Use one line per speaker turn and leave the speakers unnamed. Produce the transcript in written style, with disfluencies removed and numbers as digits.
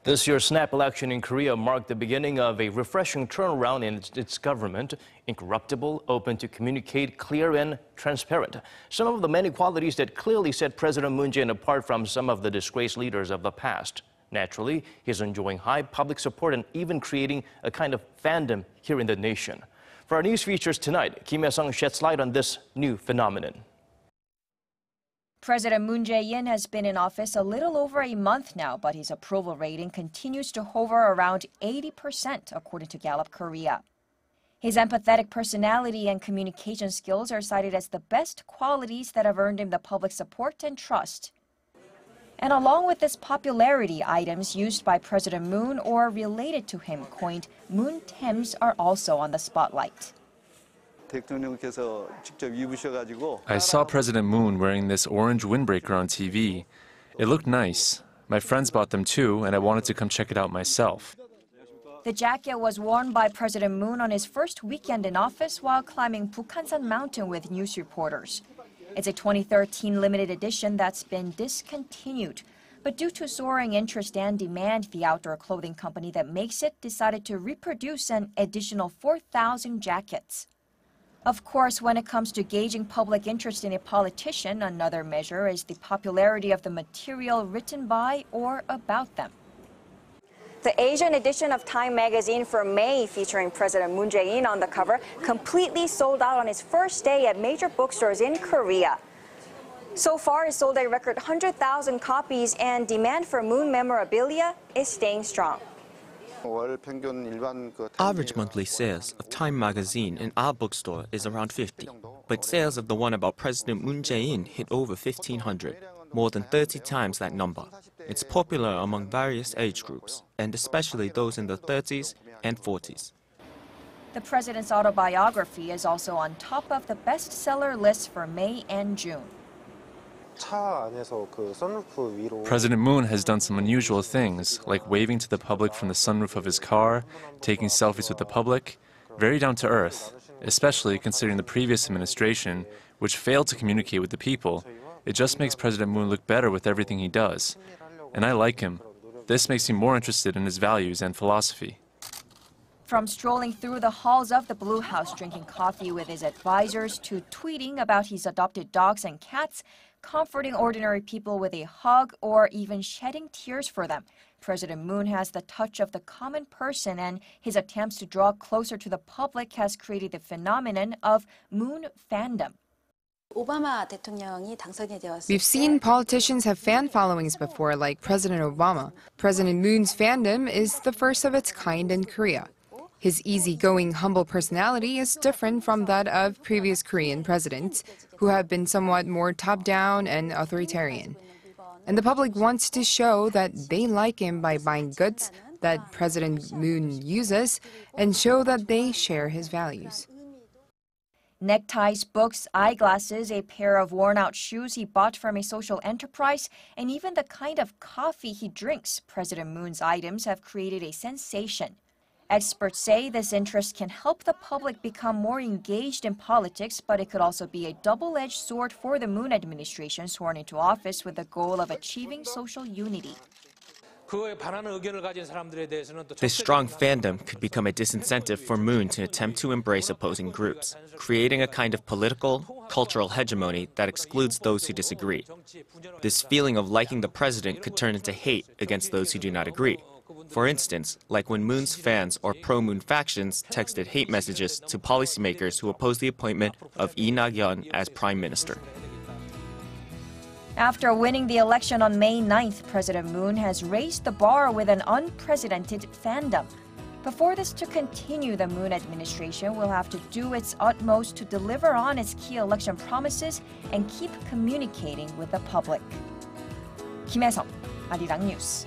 This year's snap election in Korea marked the beginning of a refreshing turnaround in its government. Incorruptible, open to communicate, clear and transparent. Some of the many qualities that clearly set President Moon Jae-in apart from some of the disgraced leaders of the past. Naturally, he's enjoying high public support and even creating a kind of fandom here in the nation. For our news features tonight, Hyesung sheds light on this new phenomenon.
President Moon Jae-in has been in office a little over a month now, but his approval rating continues to hover around 80%, according to Gallup Korea. His empathetic personality and communication skills are cited as the best qualities that have earned him the public support and trust. And along with this popularity, items used by President Moon or related to him, coined Moon-tems, are also on the spotlight.
I saw President Moon wearing this orange windbreaker on TV. It looked nice. My friends bought them too, and I wanted to come check it out myself.
The jacket was worn by President Moon on his first weekend in office while climbing Bukhansan Mountain with news reporters. It's a 2013 limited edition that's been discontinued. But due to soaring interest and demand, the outdoor clothing company that makes it decided to reproduce an additional 4,000 jackets. Of course, when it comes to gauging public interest in a politician, another measure is the popularity of the material written by or about them. The Asian edition of Time magazine for May, featuring President Moon Jae-in on the cover, completely sold out on its first day at major bookstores in Korea. So far, it sold a record 100,000 copies, and demand for Moon memorabilia is staying strong.
Average monthly sales of Time magazine in our bookstore is around 50, but sales of the one about President Moon Jae-in hit over 1,500, more than 30 times that number. It's popular among various age groups, and especially those in the 30s and 40s.
The president's autobiography is also on top of the bestseller list for May and June.
President Moon has done some unusual things, like waving to the public from the sunroof of his car, taking selfies with the public, very down to earth, especially considering the previous administration, which failed to communicate with the people. It just makes President Moon look better with everything he does. And I like him. This makes me more interested in his values and philosophy.
From strolling through the halls of the Blue House, drinking coffee with his advisors, to tweeting about his adopted dogs and cats, comforting ordinary people with a hug, or even shedding tears for them, President Moon has the touch of the common person, and his attempts to draw closer to the public has created the phenomenon of Moon fandom.
We've seen politicians have fan followings before, like President Obama. President Moon's fandom is the first of its kind in Korea. His easygoing, humble personality is different from that of previous Korean presidents, who have been somewhat more top-down and authoritarian. And the public wants to show that they like him by buying goods that President Moon uses and show that they share his values.
Neckties, books, eyeglasses, a pair of worn-out shoes he bought from a social enterprise, and even the kind of coffee he drinks, President Moon's items have created a sensation. Experts say this interest can help the public become more engaged in politics, but it could also be a double-edged sword for the Moon administration sworn into office with the goal of achieving social unity.
This strong fandom could become a disincentive for Moon to attempt to embrace opposing groups, creating a kind of political, cultural hegemony that excludes those who disagree. This feeling of liking the president could turn into hate against those who do not agree. For instance, like when Moon's fans or pro-Moon factions texted hate messages to policymakers who oppose the appointment of Lee Nak-yeon as prime minister.
After winning the election on May 9th, President Moon has raised the bar with an unprecedented fandom. But for this to continue, the Moon administration will have to do its utmost to deliver on its key election promises and keep communicating with the public. Hyesung, Arirang News.